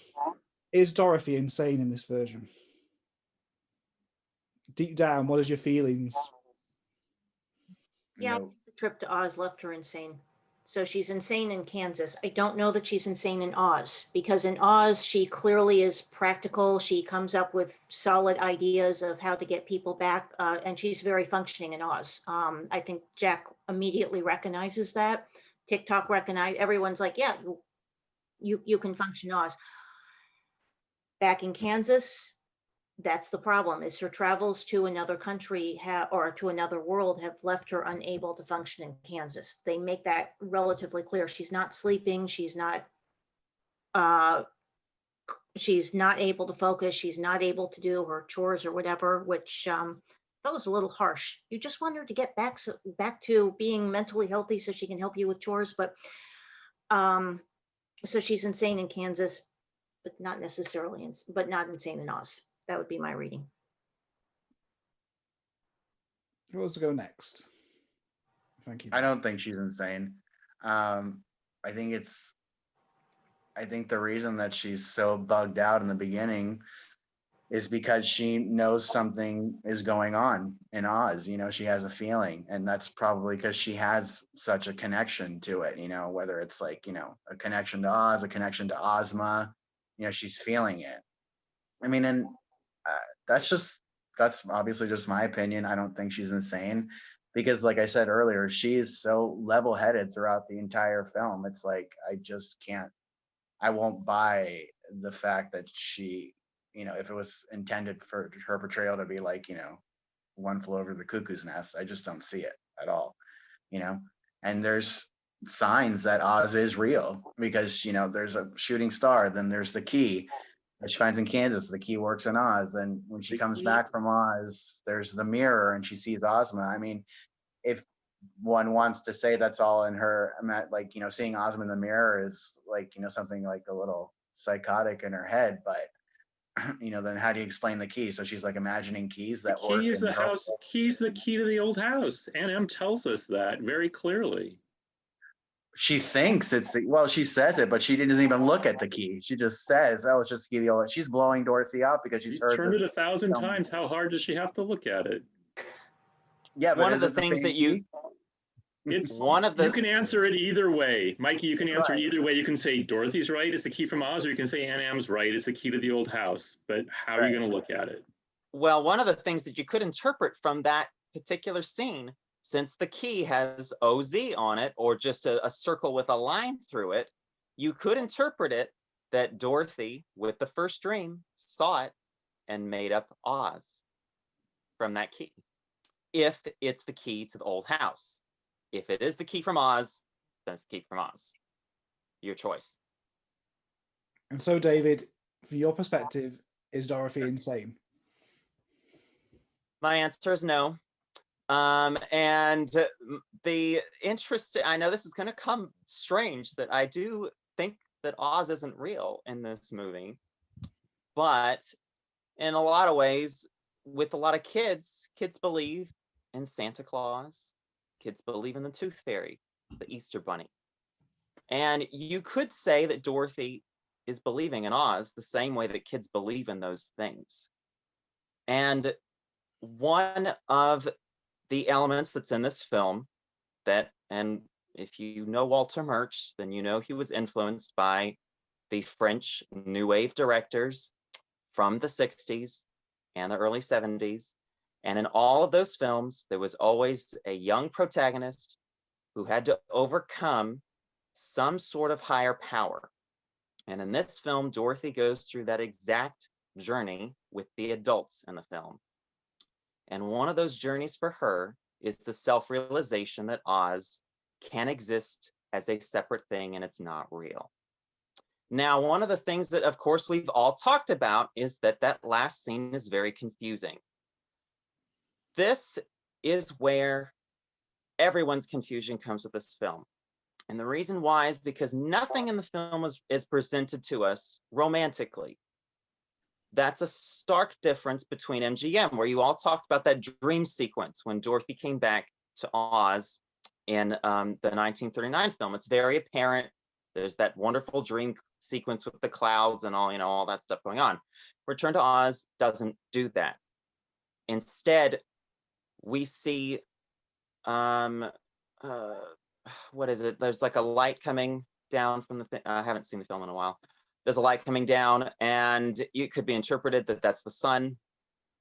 is Dorothy insane in this version? Deep down, what is your feelings? Yeah, the trip to Oz left her insane. So she's insane in Kansas. I don't know that she's insane in Oz, because in Oz, she clearly is practical. She comes up with solid ideas of how to get people back, and she's very functioning in Oz. I think Jack immediately recognizes that. TikTok everyone's like, yeah, you can function in Oz. Back in Kansas, that's the problem, is her travels to another country or to another world have left her unable to function in Kansas. They make that relatively clear. She's not sleeping. She's not able to focus. She's not able to do her chores or whatever, which that was a little harsh. You just want her to get back to being mentally healthy so she can help you with chores. But so she's insane in Kansas, but not necessarily, but not insane in Oz. That would be my reading. Who wants to go next? Thank you. I don't think she's insane. I think the reason that she's so bugged out in the beginning is because she knows something is going on in Oz. She has a feeling, and that's probably because she has such a connection to it, whether it's like, a connection to Oz, a connection to Ozma, she's feeling it. I mean, and that's obviously just my opinion. I don't think she's insane because, like I said earlier, she is so level-headed throughout the entire film. It's like, I won't buy the fact that she, if it was intended for her portrayal to be like, One Flew Over the Cuckoo's Nest, I just don't see it at all, and there's signs that Oz is real because, there's a shooting star, then there's the key, that she finds in Kansas. The key works in Oz. And when she comes back from Oz, there's the mirror and she sees Ozma. I mean, if one wants to say that's all in her, like, you know, seeing Ozma in the mirror is like, you know, something like a little psychotic in her head, but you know, then how do you explain the key? So she's like imagining keys that The work. key is in the her house. Key's the key to the old house. Aunt Em tells us that very clearly. She thinks it's the, well, she says it, but she doesn't even look at the key. She just says, "Oh, it's just the key." She's blowing Dorothy up because she's heard turned this it 1,000 film. times. How hard does she have to look at it? Yeah, but One of is the it the things same that you key? It's one of you the can answer it either way, Mikey. You can answer it Right. either way. You can say Dorothy's right, it's the key from Oz, or you can say Aunt Em's right, it's the key to the old house. But how are you going to look at it? well, one of the things that you could interpret from that particular scene, since the key has OZ on it, or just a circle with a line through it, you could interpret it that Dorothy, with the first dream, saw it and made up Oz from that key. If it's the key to the old house. If it is the key from Oz, then it's the key from Oz. Your choice. And so, David, from your perspective, is Dorothy insane? My answer is no. And the interest, I know this is going to come strange, that I do think that Oz isn't real in this movie. But in a lot of ways, with a lot of kids believe in Santa Claus. Kids believe in the Tooth Fairy, the Easter Bunny. And you could say that Dorothy is believing in Oz the same way that kids believe in those things. And one of the elements that's in this film that, and if you know Walter Murch, then you know he was influenced by the French New Wave directors from the 60s and the early 70s. And in all of those films, there was always a young protagonist who had to overcome some sort of higher power. And in this film, Dorothy goes through that exact journey with the adults in the film. And one of those journeys for her is the self-realization that Oz can exist as a separate thing and it's not real. Now, one of the things that, of course, we've all talked about is that that last scene is very confusing. This is where everyone's confusion comes with this film. And the reason why is because nothing in the film is presented to us romantically. That's a stark difference between MGM, where you all talked about that dream sequence when Dorothy came back to Oz in the 1939 film. It's very apparent. There's that wonderful dream sequence with the clouds and all, you know, all that stuff going on. Return to Oz doesn't do that. Instead, we see, what is it? There's like a light coming down from the thing. I haven't seen the film in a while. There's a light coming down, and it could be interpreted that that's the sun.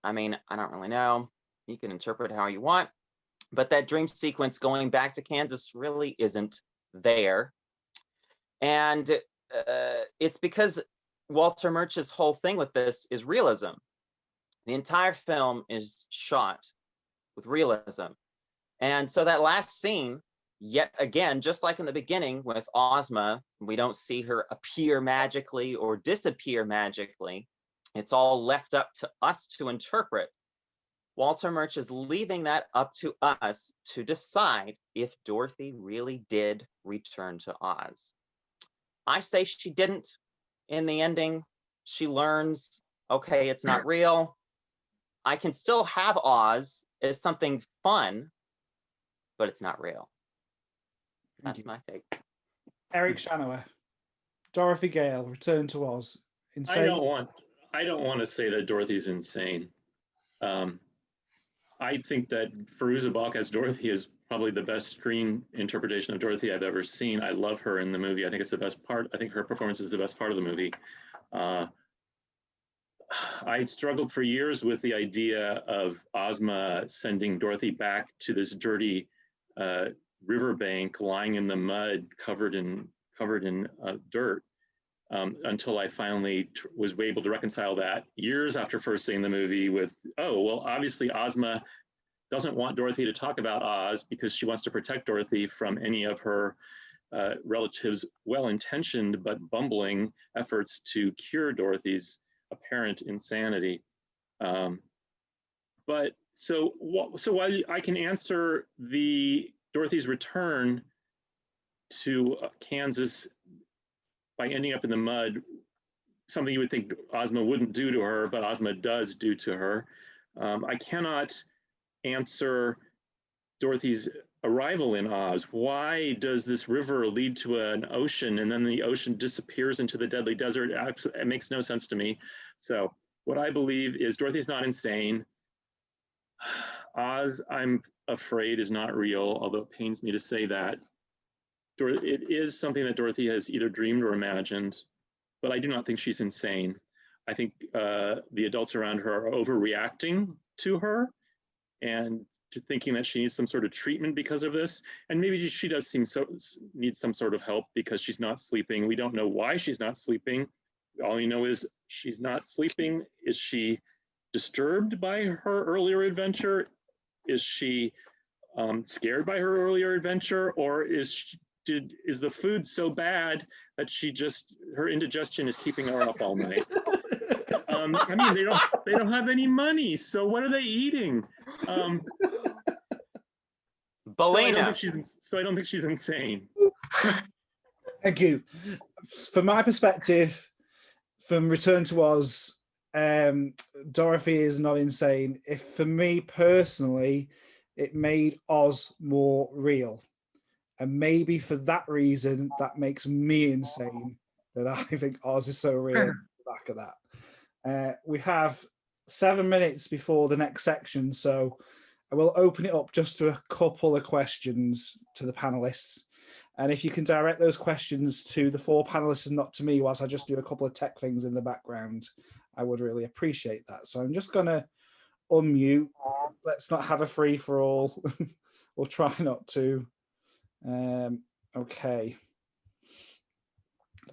I mean, I don't really know. You can interpret how you want, but that dream sequence going back to Kansas really isn't there. And it's because Walter Murch's whole thing with this is realism. The entire film is shot with realism. And so that last scene, yet again, just like in the beginning with Ozma, we don't see her appear magically or disappear magically. It's all left up to us to interpret. Walter Murch is leaving that up to us to decide if Dorothy really did return to Oz. I say she didn't. In the ending, she learns, okay, it's not real. I can still have Oz as something fun, but it's not real. That's my take. Eric Shanower, Dorothy Gale, Return to Oz. Insane. I don't want to say that Dorothy's insane. I think that Fairuza Balk as Dorothy is probably the best screen interpretation of Dorothy I've ever seen. I love her in the movie. I think it's the best part. I think her performance is the best part of the movie. I struggled for years with the idea of Ozma sending Dorothy back to this dirty riverbank, lying in the mud, covered in dirt, until I finally was able to reconcile that years after first seeing the movie with, oh, well, obviously Ozma doesn't want Dorothy to talk about Oz because she wants to protect Dorothy from any of her relatives' well-intentioned but bumbling efforts to cure Dorothy's apparent insanity. But so while I can answer the Dorothy's return to Kansas by ending up in the mud, something you would think Ozma wouldn't do to her, but Ozma does do to her. I cannot answer Dorothy's arrival in Oz. Why does this river lead to an ocean and then the ocean disappears into the deadly desert? It makes no sense to me. So what I believe is Dorothy's not insane. Oz, I'm afraid, is not real, although it pains me to say that. It is something that Dorothy has either dreamed or imagined, but I do not think she's insane. I think the adults around her are overreacting to her and to thinking that she needs some sort of treatment because of this. And maybe she does need some sort of help because she's not sleeping. We don't know why she's not sleeping. All you know is she's not sleeping. Is she disturbed by her earlier adventure? Is she scared by her earlier adventure? Or is the food so bad that her indigestion is keeping her up all night? I mean, they don't have any money, so what are they eating? Belena. So I don't think she's insane. Thank you. From my perspective, from Return to Oz, Dorothy is not insane. For me personally, it made Oz more real. And maybe for that reason, that makes me insane, that I think Oz is so real at the back of that. We have 7 minutes before the next section, so I will open it up just to a couple of questions to the panelists. And if you can direct those questions to the 4 panelists and not to me, whilst I just do a couple of tech things in the background, I would really appreciate that. So I'm just going to unmute. Let's not have a free-for-all. We'll try not to. Okay.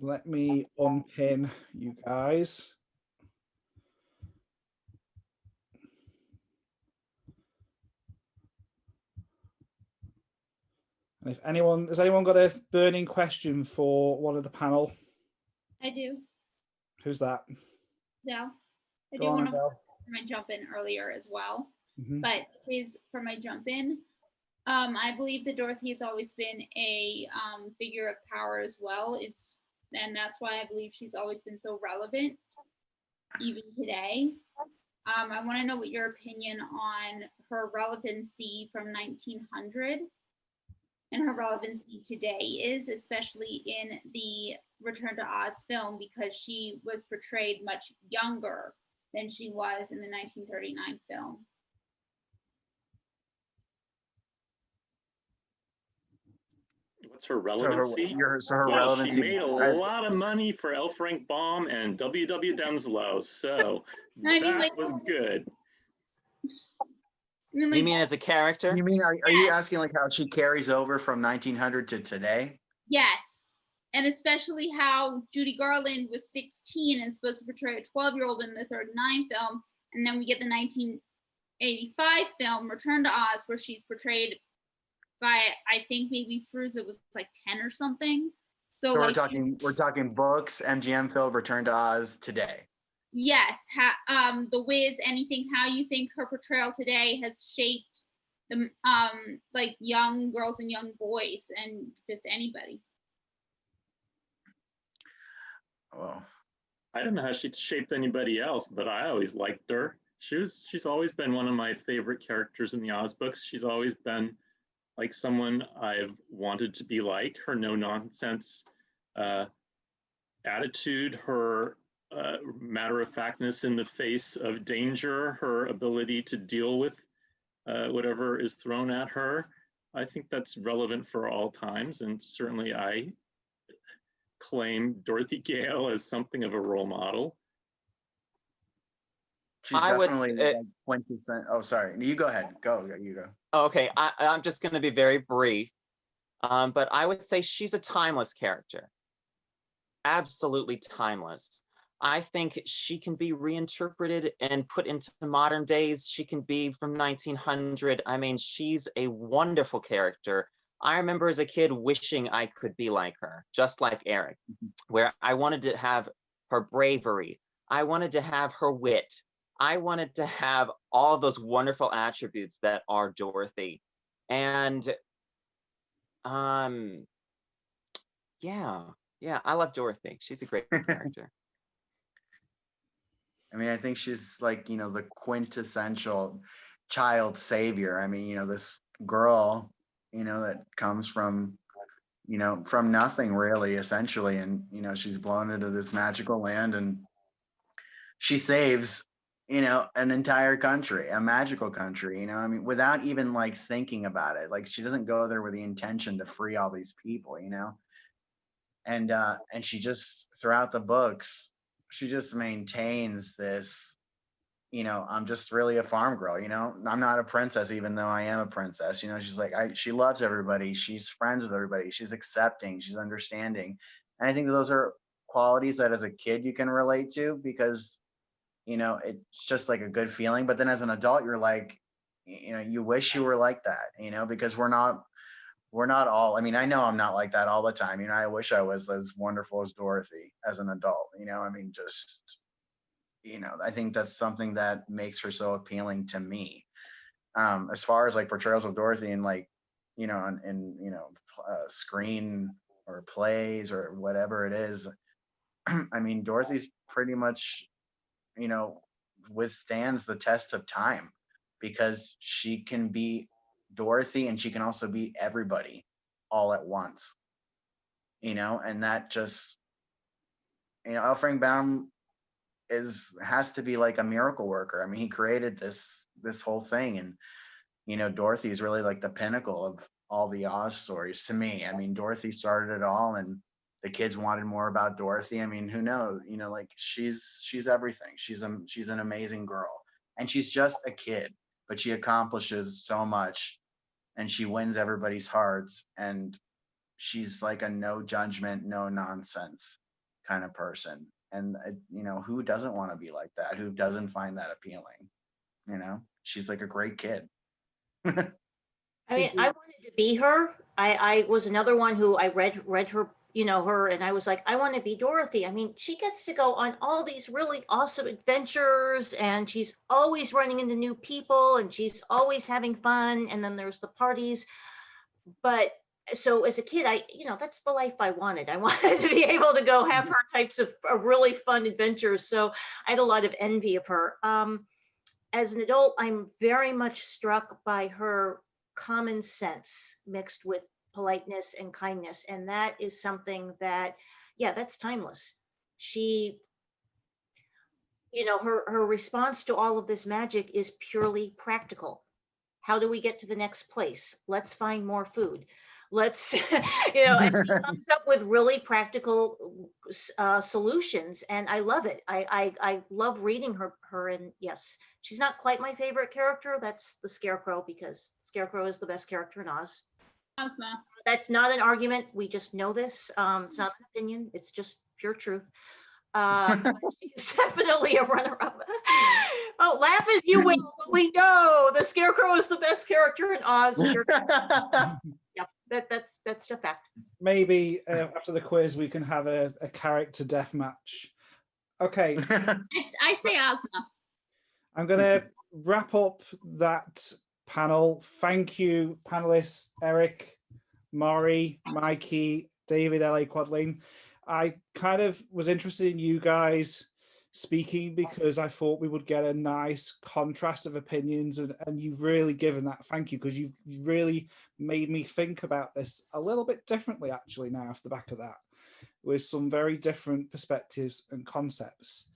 Let me unpin you guys. And if has anyone got a burning question for one of the panel? I do. Who's that? Del. I Go do on, want to Adele. my jump in earlier as well. Mhm. But this is for my jump in. I believe that Dorothy has always been a figure of power as well, and that's why I believe she's always been so relevant, even today. I want to know what your opinion on her relevancy from 1900 and her relevancy today is, especially in the Return to Oz film, because she was portrayed much younger than she was in the 1939 film. What's her relevancy? Her relevancy. She made a lot of money for L. Frank Baum and W.W. Denslow, so that was good. You mean as a character? You mean, are you asking like how she carries over from 1900 to today? Yes. And especially how Judy Garland was 16 and supposed to portray a 12-year-old in the 39 film. And then we get the 1985 film, Return to Oz, where she's portrayed by, I think maybe Fruza was like 10 or something. So like, we're talking books, MGM film, Return to Oz today. Yes, The Wiz, anything, how you think her portrayal today has shaped the like young girls and young boys and just anybody. Well, I don't know how she shaped anybody else, but I always liked her. She's always been one of my favorite characters in the Oz books. She's always been like someone I've wanted to be like. Her no-nonsense attitude, her matter-of-factness in the face of danger, her ability to deal with whatever is thrown at her. I think that's relevant for all times, and certainly I claim Dorothy Gale as something of a role model. She's definitely like 20%. Oh, sorry. You go ahead. You go. Okay, I'm just going to be very brief, but I would say she's a timeless character. Absolutely timeless. I think she can be reinterpreted and put into modern days. She can be from 1900. I mean, she's a wonderful character. I remember as a kid wishing I could be like her, just like Eric, where I wanted to have her bravery. I wanted to have her wit. I wanted to have all those wonderful attributes that are Dorothy. And yeah, I love Dorothy. She's a great character. I mean, I think she's like, the quintessential child savior. I mean, this girl, that comes from, from nothing really, essentially. And, she's blown into this magical land and she saves, an entire country, a magical country, I mean, without even like thinking about it. Like she doesn't go there with the intention to free all these people, and she just throughout the books, she just maintains this, I'm just really a farm girl, I'm not a princess, even though I am a princess, she's like, she loves everybody, she's friends with everybody, she's accepting, she's understanding. And I think those are qualities that as a kid you can relate to, because it's just like a good feeling. But then as an adult, you're like, you wish you were like that, because we're not all, I mean, I know I'm not like that all the time. I wish I was as wonderful as Dorothy as an adult, I mean, just, I think that's something that makes her so appealing to me. As far as like portrayals of Dorothy and like, in screen or plays or whatever it is, I mean, Dorothy's pretty much, withstands the test of time, because she can be Dorothy and she can also be everybody all at once, and that just, L. Frank Baum has to be like a miracle worker. I mean, he created this whole thing, and Dorothy is really like the pinnacle of all the Oz stories to me. I mean, Dorothy started it all, and the kids wanted more about Dorothy. I mean, who knows? Like she's everything. She's an amazing girl, and she's just a kid, but she accomplishes so much, and she wins everybody's hearts. And she's like a no judgment, no nonsense kind of person. And who doesn't want to be like that? Who doesn't find that appealing? She's like a great kid. I mean, I wanted to be her. I was another one who I read her, her, and I was like, I want to be Dorothy. I mean, she gets to go on all these really awesome adventures, and she's always running into new people, and she's always having fun. And then there's the parties. But so as a kid, that's the life I wanted. I wanted to be able to go have her types of really fun adventures. So I had a lot of envy of her. As an adult, I'm very much struck by her common sense mixed with politeness and kindness. And that is something that, that's timeless. She, her response to all of this magic is purely practical. How do we get to the next place? Let's find more food. Let's, and she comes up with really practical solutions, and I love it. I love reading her. And yes, she's not quite my favorite character. That's the Scarecrow, because Scarecrow is the best character in Oz. Ozma. That's not an argument. We just know this. It's not an opinion. It's just pure truth. She's definitely a runner-up. Oh, laugh as you will, but we know the Scarecrow is the best character in Oz. Yep, that's a fact. Maybe after the quiz we can have a character death match. Okay. I say Ozma. I'm going to wrap up that panel. Thank you, panelists Eric, Maury, Mikey, David, L.A. Quadling. I kind of was interested in you guys speaking because I thought we would get a nice contrast of opinions, and you've really given that. Thank you, because you've really made me think about this a little bit differently actually now off the back of that, with some very different perspectives and concepts.